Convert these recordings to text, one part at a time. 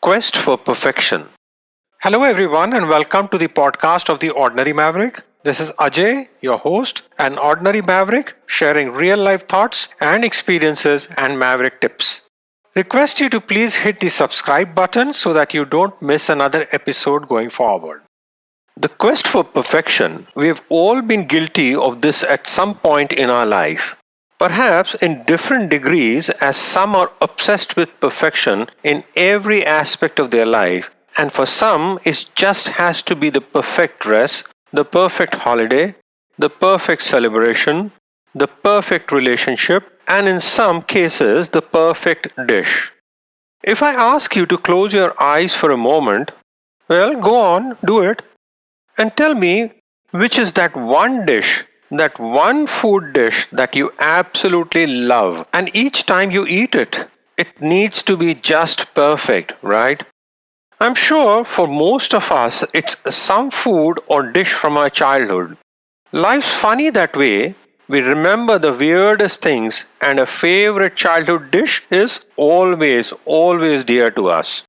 quest for perfection. Hello, everyone, and welcome to the podcast of The Ordinary Maverick. This is Ajay, your host, an ordinary maverick sharing real life thoughts and experiences and maverick tips. Request you to please hit the subscribe button so that you don't miss another episode going forward. The quest for perfection, we have all been guilty of this at some point in our life. Perhaps in different degrees, as some are obsessed with perfection in every aspect of their life, and for some it just has to be the perfect dress, the perfect holiday, the perfect celebration, the perfect relationship, and in some cases the perfect dish. If I ask you to close your eyes for a moment, well, go on, do it, and tell me which is that one dish, that one food dish that you absolutely love, and each time you eat it, it needs to be just perfect, right? I'm sure for most of us, it's some food or dish from our childhood. Life's funny that way. We remember the weirdest things, and a favorite childhood dish is always dear to us.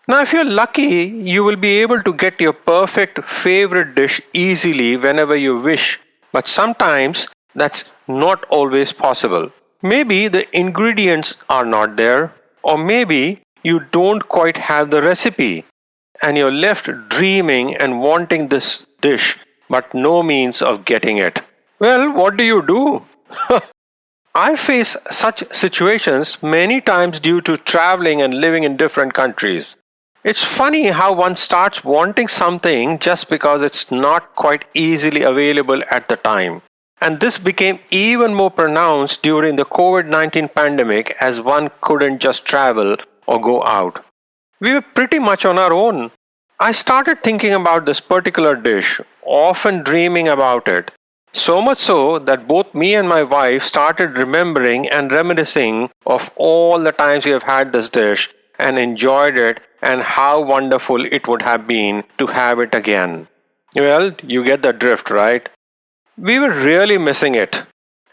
Now, if you're lucky, you will be able to get your perfect favorite dish easily whenever you wish, but sometimes that's not always possible. Maybe the ingredients are not there, or maybe you don't quite have the recipe, and you're left dreaming and wanting this dish, but no means of getting it. Well, what do you do? I face such situations many times due to traveling and living in different countries. It's funny how one starts wanting something just because it's not quite easily available at the time. And this became even more pronounced during the COVID-19 pandemic as one couldn't just travel or go out. We were pretty much on our own. I started thinking about this particular dish, often dreaming about it. So much so that both me and my wife started remembering and reminiscing of all the times we have had this dish and enjoyed it, and how wonderful it would have been to have it again. Well, you get the drift, right? We were really missing it.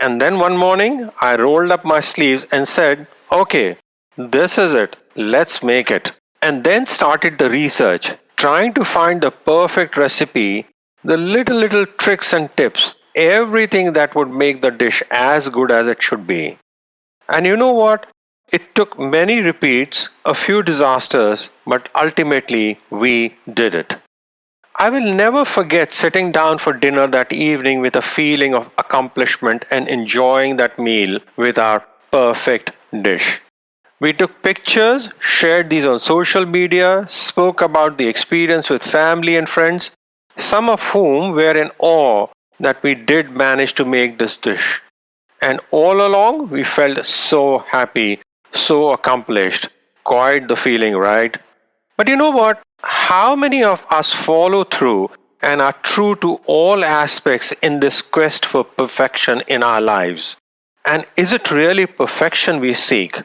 And then one morning, I rolled up my sleeves and said, okay, this is it, let's make it. And then started the research, trying to find the perfect recipe, the little tricks and tips, everything that would make the dish as good as it should be. And you know what? It took many repeats, a few disasters, but ultimately we did it. I will never forget sitting down for dinner that evening with a feeling of accomplishment and enjoying that meal with our perfect dish. We took pictures, shared these on social media, spoke about the experience with family and friends, some of whom were in awe that we did manage to make this dish. And all along, we felt so happy, so accomplished. Quite the feeling, right? But you know what? How many of us follow through and are true to all aspects in this quest for perfection in our lives? And is it really perfection we seek?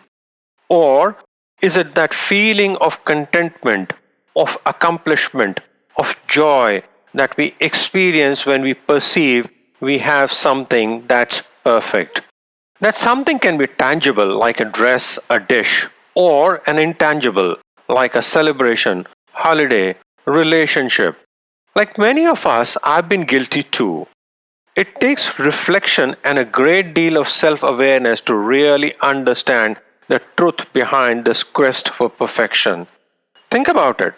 Or is it that feeling of contentment, of accomplishment, of joy that we experience when we perceive we have something that's perfect? That something can be tangible like a dress, a dish, or an intangible like a celebration, holiday, relationship. Like many of us, I've been guilty too. It takes reflection and a great deal of self-awareness to really understand the truth behind this quest for perfection. Think about it.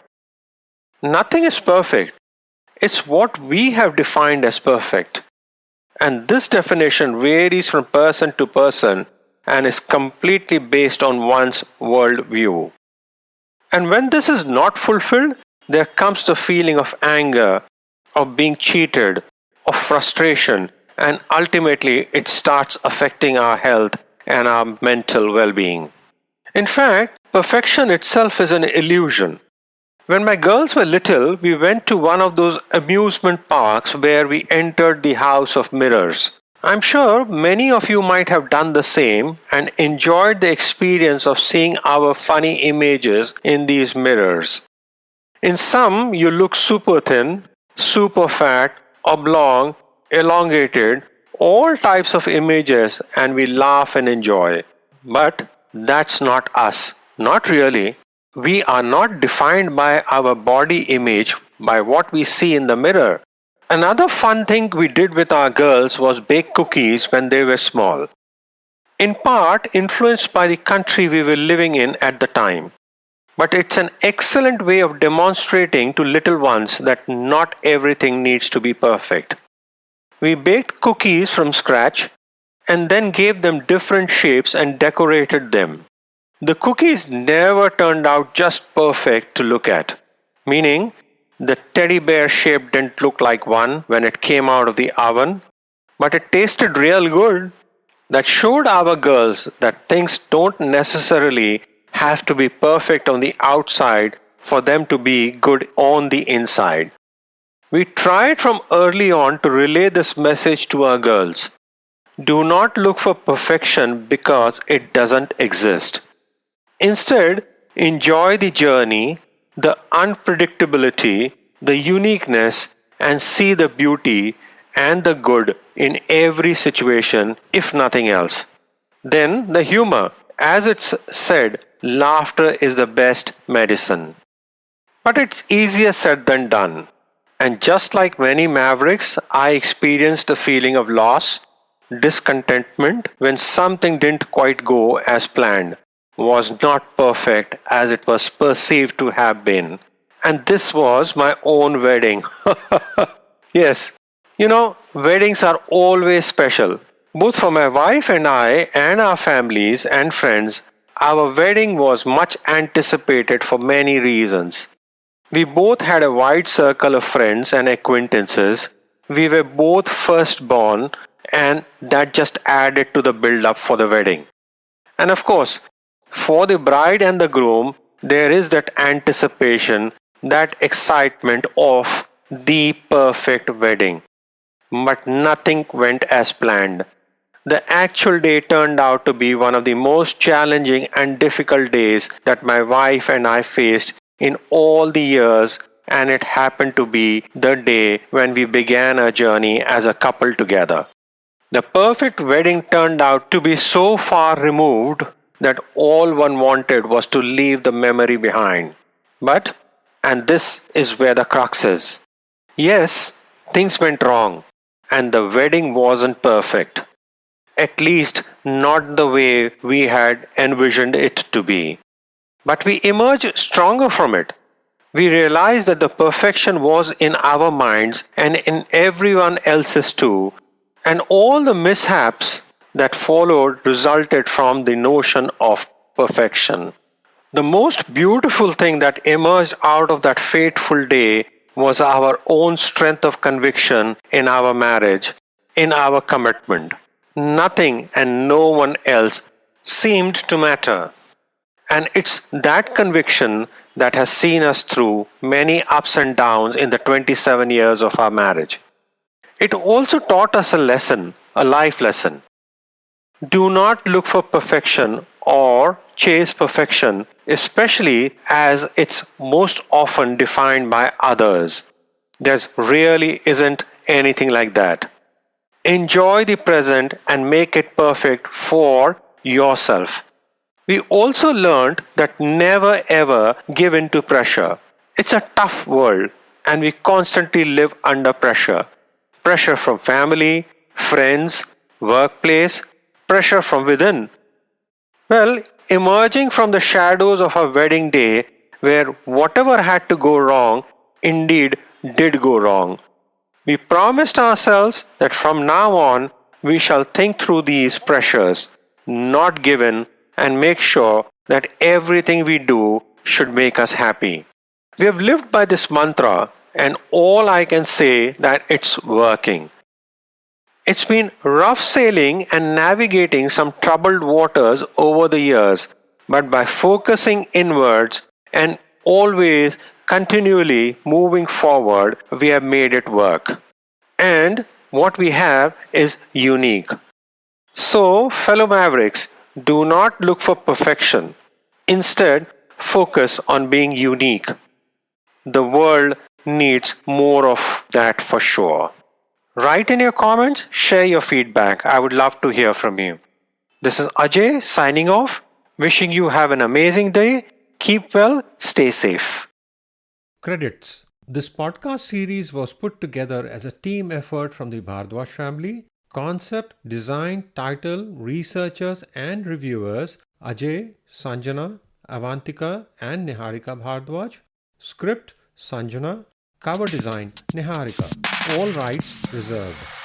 Nothing is perfect. It's what we have defined as perfect. And this definition varies from person to person and is completely based on one's worldview. And when this is not fulfilled, there comes the feeling of anger, of being cheated, of frustration, and ultimately it starts affecting our health and our mental well-being. In fact, perfection itself is an illusion. When my girls were little, we went to one of those amusement parks where we entered the house of mirrors. I'm sure many of you might have done the same and enjoyed the experience of seeing our funny images in these mirrors. In some, you look super thin, super fat, oblong, elongated, all types of images, and we laugh and enjoy. But that's not us. Not really. We are not defined by our body image, by what we see in the mirror. Another fun thing we did with our girls was bake cookies when they were small, in part influenced by the country we were living in at the time. But it's an excellent way of demonstrating to little ones that not everything needs to be perfect. We baked cookies from scratch and then gave them different shapes and decorated them. The cookies never turned out just perfect to look at, meaning the teddy bear shape didn't look like one when it came out of the oven, but it tasted real good. That showed our girls that things don't necessarily have to be perfect on the outside for them to be good on the inside. We tried from early on to relay this message to our girls. Do not look for perfection because it doesn't exist. Instead, enjoy the journey, the unpredictability, the uniqueness, and see the beauty and the good in every situation, if nothing else. Then the humor, as it's said, laughter is the best medicine. But it's easier said than done. And just like many mavericks, I experienced a feeling of loss, discontentment when something didn't quite go as planned, was not perfect as it was perceived to have been. And this was my own wedding. Yes, weddings are always special. Both for my wife and I and our families and friends, our wedding was much anticipated for many reasons. We both had a wide circle of friends and acquaintances. We were both firstborn, and that just added to the build up for the wedding. And of course, for the bride and the groom, there is that anticipation, that excitement of the perfect wedding. But nothing went as planned. The actual day turned out to be one of the most challenging and difficult days that my wife and I faced in all the years, and it happened to be the day when we began our journey as a couple together. The perfect wedding turned out to be so far removed that all one wanted was to leave the memory behind. But, and this is where the crux is, yes, things went wrong, and the wedding wasn't perfect. At least not the way we had envisioned it to be. But we emerged stronger from it. We realized that the perfection was in our minds and in everyone else's too, and all the mishaps that followed resulted from the notion of perfection. The most beautiful thing that emerged out of that fateful day was our own strength of conviction in our marriage, in our commitment. Nothing and no one else seemed to matter. And it's that conviction that has seen us through many ups and downs in the 27 years of our marriage. It also taught us a lesson, a life lesson. Do not look for perfection or chase perfection, especially as it's most often defined by others. There really isn't anything like that. Enjoy the present and make it perfect for yourself. We also learned that never ever give in to pressure. It's a tough world and we constantly live under pressure. Pressure from family, friends, workplace, pressure from within. Well, emerging from the shadows of our wedding day, where whatever had to go wrong indeed did go wrong, we promised ourselves that from now on we shall think through these pressures, not give in, and make sure that everything we do should make us happy. We have lived by this mantra, and all I can say that it's working. It's been rough sailing and navigating some troubled waters over the years, but by focusing inwards and always continually moving forward, we have made it work. And what we have is unique. So, fellow Mavericks, do not look for perfection. Instead, focus on being unique. The world needs more of that for sure. Write in your comments, share your feedback. I would love to hear from you. This is Ajay signing off, wishing you have an amazing day. Keep well, stay safe. Credits. This podcast series was put together as a team effort from the Bhardwaj family. Concept, design, title, researchers and reviewers Ajay, Sanjana, Avantika and Niharika Bhardwaj. Script, Sanjana. Cover design, Niharika. All rights reserved.